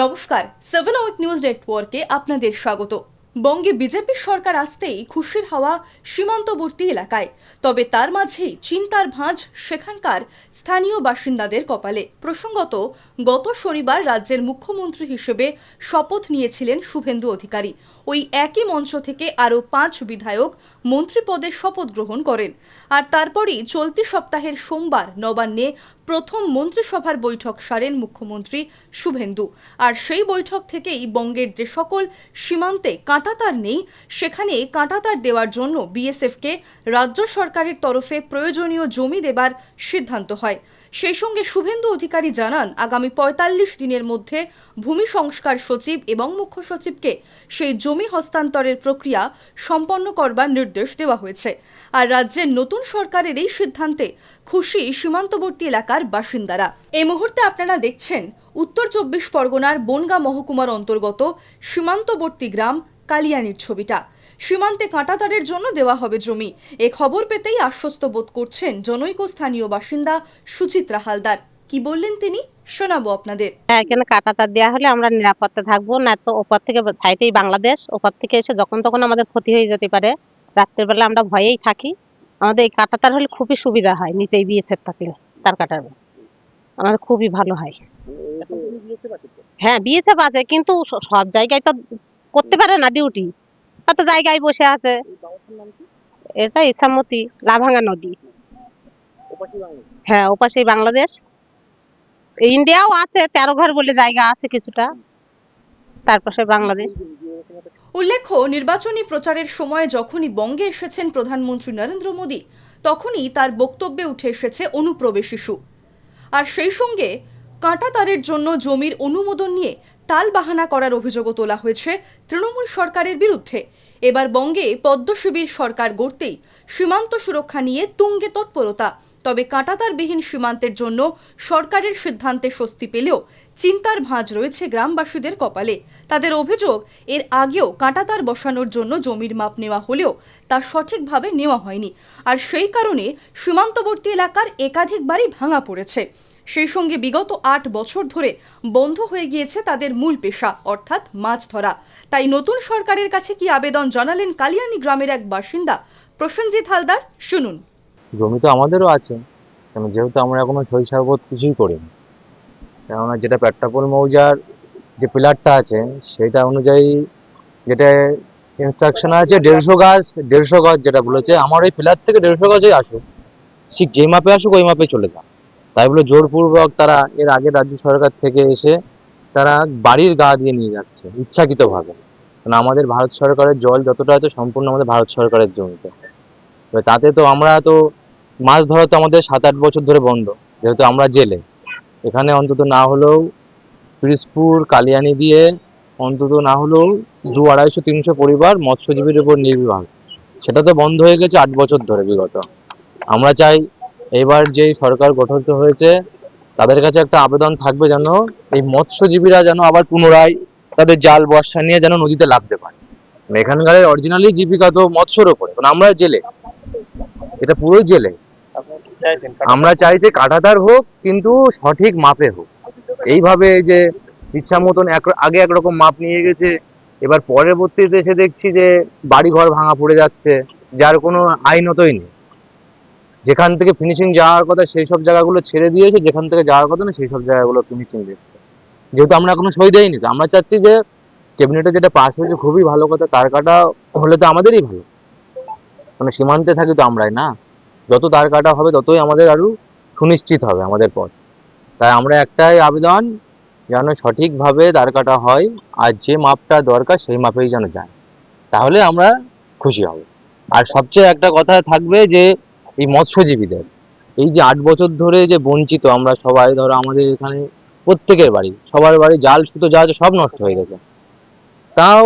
নমস্কার, 7 hour news নেটওয়ার্কে আপনাদের স্বাগত। বঙ্গে বিজেপির সরকার আসতেই খুশির হাওয়া সীমান্তবর্তী এলাকায়, তবে তার মাঝেই চিন্তার ভাঁজ সেখানকার স্থানীয় বাসিন্দাদের কপালে। প্রসঙ্গত, গত শনিবার রাজ্যের মুখ্যমন্ত্রী হিসেবে শপথ নিয়েছিলেন শুভেন্দু অধিকারী। ওই একই মঞ্চ থেকে আরও 5 বিধায়ক মন্ত্রী পদে শপথ গ্রহণ করেন। আর তারপরই চলতি সপ্তাহের সোমবার নবান্নে প্রথম মন্ত্রিসভার বৈঠক সারেন মুখ্যমন্ত্রী শুভেন্দু। আর সেই বৈঠক থেকেই বঙ্গের যে সকল সীমান্তে কাঁটাতার নেই, সেখানে কাঁটাতার দেওয়ার জন্য বিএসএফকে রাজ্য সরকারের তরফে প্রয়োজনীয় জমি দেবার সিদ্ধান্ত হয়। সেই সঙ্গে শুভেন্দু অধিকারী জানান, আগামী ৪৫ দিনের মধ্যে ভূমি সংস্কার সচিব এবং মুখ্য সচিবকে সেই জমি হস্তান্তরের প্রক্রিয়া সম্পন্ন করবার নির্দেশ দেওয়া হয়েছে। আর রাজ্যের নতুন সরকারের এই সিদ্ধান্তে খুশি সীমান্তবর্তী এলাকার বাসিন্দারা। এই মুহূর্তে আপনারা দেখছেন উত্তর ২৪ পরগনার বনগাঁ মহকুমার অন্তর্গত সীমান্তবর্তী গ্রাম কালিয়ানির ছবিটা। সীমান্তে কাঁটাতারের জন্য দেওয়া হবে জমি। এ খবর পেতেই আশ্বস্ত বোধ করছেন জনৈক স্থানীয় বাসিন্দা সুচিত্রা হালদার। কি বললেন তিনি, শোনাবো আপনাদের। হ্যাঁ, এখানে কাঁটাতার দেওয়া হলে আমরা নিরাপত্তা থাকবো, না তো ওপর থেকে সাইডেই বাংলাদেশ, ওপর থেকে এসে যখন তখন আমাদের ক্ষতি হয়ে যেতে পারে। রাত্রের বেলা আমরা ভয়েই থাকি। আমাদের এই কাঁটাতার হলে খুবই সুবিধা হয়, নিচেই বিএসএফ থাকলে তার কাটাবে আমাদের খুবই ভালো হয়। হ্যাঁ, বিএসএফ আছে, কিন্তু সব জায়গায় তো করতে পারে না ডিউটি, কত জায়গায় বসে আছে। এটা ইছামতি লাভাঙ্গা নদী। হ্যাঁ, ওপাশেই বাংলাদেশ, ইন্ডিয়াও আছে, 13 ঘর বলে জায়গা আছে কিছুটা, তার পাশে বাংলাদেশ। উল্লেখ্য, নির্বাচনী প্রচারের সময় যখনই বঙ্গে এসেছেন প্রধানমন্ত্রী নরেন্দ্র মোদী, তখনই তার বক্তব্যে উঠে এসেছে অনুপ্রবেশ ইস্যু। আর সেই সঙ্গে কাঁটাতারের জন্য জমির অনুমোদন নিয়ে টালবাহানা করার অভিযোগও তোলা হয়েছে তৃণমূল সরকারের বিরুদ্ধে। এবার বঙ্গে পদ্ম শিবির সরকার গড়তেই সীমান্ত সুরক্ষা নিয়ে তুঙ্গে তৎপরতা। তবে কাঁটাতারবিহীন সীমান্তের জন্য সরকারের সিদ্ধান্তে স্বস্তি পেলেও চিন্তার ভাঁজ রয়েছে গ্রামবাসীদের কপালে। তাদের অভিযোগ, এর আগেও কাঁটাতার বসানোর জন্য জমির মাপ নেওয়া হলেও তা সঠিকভাবে নেওয়া হয়নি। আর সেই কারণে সীমান্তবর্তী এলাকার একাধিক বাড়ি ভাঙা পড়েছে। সেই সঙ্গে বিগত ৮ বছর ধরে বন্ধ হয়ে গিয়েছে তাদের মূল পেশা, অর্থাৎ মাছ ধরা। তাই নতুন সরকারের কাছে কি আবেদন জানালেন কালিয়ানি গ্রামের এক বাসিন্দা প্রসেনজিৎ হালদার, শুনুন। জমি তো আমাদেরও আছে, কারণ যেহেতু আমরা এখনো সই সাবত কিছুই করিনি। কেননা যেটা পেট্টাপোল মৌজার যে পিলারটা আছে সেটা অনুযায়ী যেটা ইনস্ট্রাকশন আছে 150 গজ যেটা বলেছে, আমার ওই পিলার থেকে 150 গজই আসুক, ঠিক যেই মাপে আসুক ওই মাপে চলে যান। তাই বলে জোরপূর্বক তারা এর আগে রাজ্য সরকার থেকে এসে তারা বাড়ির গা দিয়ে নিয়ে যাচ্ছে ইচ্ছাকৃতভাবে। কারণ আমাদের ভারত সরকারের জল যতটা আছে সম্পূর্ণ আমাদের ভারত সরকারের জমিতে। তো তাতে তো আমরা তো মাছ ধরা তো আমাদের 7-8 বছর ধরে বন্ধ, যেহেতু আমরা জেলে। এখানে অন্তত না হলেও পিরিজপুর কালিয়ানি দিয়ে অন্তত না হলেও 200-250-300 পরিবার মৎস্যজীবীর উপর নির্ভর। সেটা তো বন্ধ হয়ে গেছে 8 বছর ধরে বিগত। আমরা চাই এবার যে সরকার গঠিত হয়েছে তাদের কাছে একটা আবেদন থাকবে, যেন এই মৎস্যজীবীরা যেন আবার পুনরায় তাদের জাল বর্ষা নিয়ে যেন নদীতে লাগতে পারে। এখানকার অরিজিনালি জীবিকা তো মৎস্যর উপরে, কারণ আমরা জেলে, এটা পুরোই জেলে। আমরা চাই যে কাঁটাতার হোক, কিন্তু সঠিক মাপে হোক। এইভাবে যে ইচ্ছা মতন আগে একরকম মাপ নিয়ে গেছে, এবার পরবর্তীতে এসে দেখছি যে বাড়ি ঘর ভাঙা পড়ে যাচ্ছে, যার কোনো আইনতই নেই। যেখান থেকে ফিনিশিং যাওয়ার কথা সেই সব জায়গাগুলো ছেড়ে দিয়েছে, যেখান থেকে যাওয়ার কথা না সেই সব জায়গাগুলো ফিনিশিং দিচ্ছে। যেহেতু আমরা এখনো সই দেয়নি, তো আমরা চাচ্ছি যে ক্যাবিনেটে যেটা পাস হয়েছে খুবই ভালো কথা, তার কাটা হলে তো আমাদেরই ভালো, মানে সীমান্তে থাকি তো আমরাই না। যত তার কাটা হবে ততই আমাদের আরো সুনিশ্চিত হবে আমাদের পথ। তাই আমরা একটাই আবেদন, যেন সঠিকভাবে তার কাটা হয়, আর যে মাপটা দরকার সেই মাপেই যেন যায়, তাহলে আমরা খুশি হব। আর সবচেয়ে একটা কথা থাকবে যে এই মৎস্যজীবীদের এই যে 8 বছর ধরে যে বঞ্চিত আমরা সবাই, ধরো আমাদের এখানে প্রত্যেকের বাড়ি, সবার বাড়ি জাল সুতো যা আছে সব নষ্ট হয়ে গেছে। তাও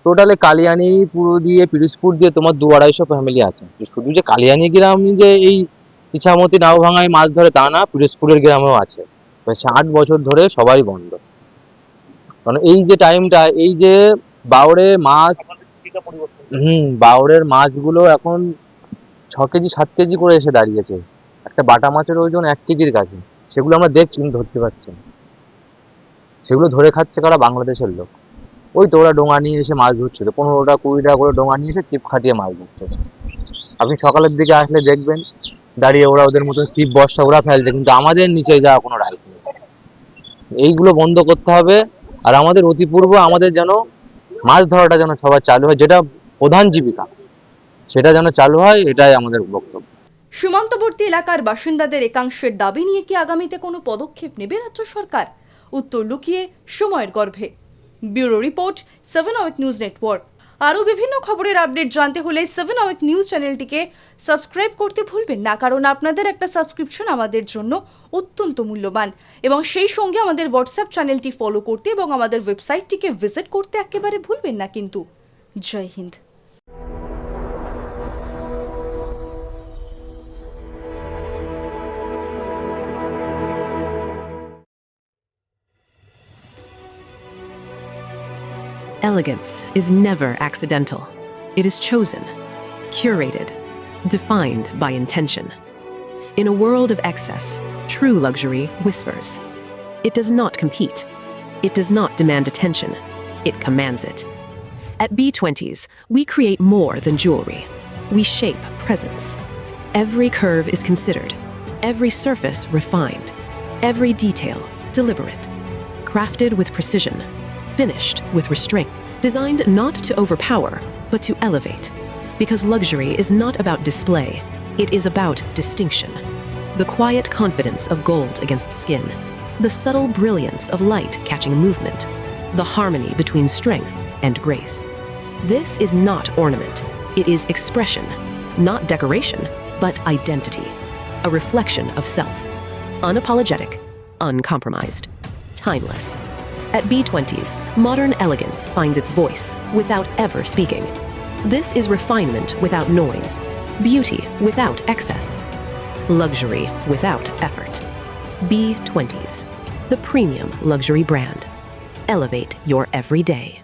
টোটালে কালিয়ানি পুরো দিয়ে পিরিজপুর দিয়ে তোমার 200-250 ফ্যামিলি আছে। শুধু যে কালিয়ানি গ্রাম যে এই ইছামতি নাওভাঙায় মাছ ধরে তা না, পিরিজপুরের গ্রামেও আছে। 8 বছর ধরে সবাই বন্ধ। কারণ এই যে টাইমটা, এই যে বাউরে মাছ, বাউরের মাছগুলো এখন 6 কেজি 7 কেজি করে এসে দাঁড়িয়েছে। একটা বাটা মাছের ওজন 1 কেজির কাছে, সেগুলো আমরা দেখছি কিন্তু ধরতে পারছি না। সেগুলো ধরে খাচ্ছে কারা? বাংলাদেশের লোক। ওই তো ওরা ডোঙা নিয়ে এসে মাছ ধরছিল, 15টা 20টা করে ডোঙা নিয়ে এসে ছিপ খাটিয়ে মাছ ধরছে। আপনি সকালের দিকে আসলে দেখবেন দাঁড়িয়ে ওরা ওদের মতন ছিপ বর্ষা ওরা ফেলছে, কিন্তু আমাদের নিচে যাওয়া কোনো রাইট নেই। এইগুলো বন্ধ করতে হবে। আর আমাদের অতিপূর্ব আমাদের যেন মাছ ধরাটা যেন সবার চালু হয়, যেটা প্রধান জীবিকা সেটা যেন চালু হয়, এটাই আমাদের বক্তব্য। সীমান্তবর্তী এলাকার বাসিন্দাদের একাংশের দাবি নিয়ে কি আগামীতে কোনো পদক্ষেপ নেবে রাজ্য সরকার? উত্তর লুকিয়ে সময়ের গর্ভে। Bureau report, 7 hour news network. আরও বিভিন্ন খবরের আপডেট জানতে হলে 7 আওয়ার নিউজ চ্যানেলটিকে সাবস্ক্রাইব করতে ভুলবেন না, কারণ আপনাদের একটা সাবস্ক্রিপশন আমাদের জন্য অত্যন্ত মূল্যবান। এবং সেই সঙ্গে আমাদের হোয়াটসঅ্যাপ চ্যানেলটি ফলো করতে এবং আমাদের ওয়েবসাইটটিকে ভিজিট করতে একেবারে ভুলবেন না কিন্তু। জয় Hind. Elegance is never accidental. It is chosen, curated, defined by intention. In a world of excess, true luxury whispers. It does not compete. It does not demand attention. It commands it. At B20s, we create more than jewelry. We shape presence. Every curve is considered, every surface refined, every detail deliberate, crafted with precision, finished with restraint, designed not to overpower, but to elevate. Because luxury is not about display, it is about distinction. The quiet confidence of gold against skin, the subtle brilliance of light catching movement, the harmony between strength and grace. This is not ornament, it is expression, not decoration, but identity, a reflection of self, unapologetic, uncompromised, timeless. At B20s, modern elegance finds its voice without ever speaking. This is refinement without noise, beauty without excess, luxury without effort. B20s, the premium luxury brand. Elevate your everyday.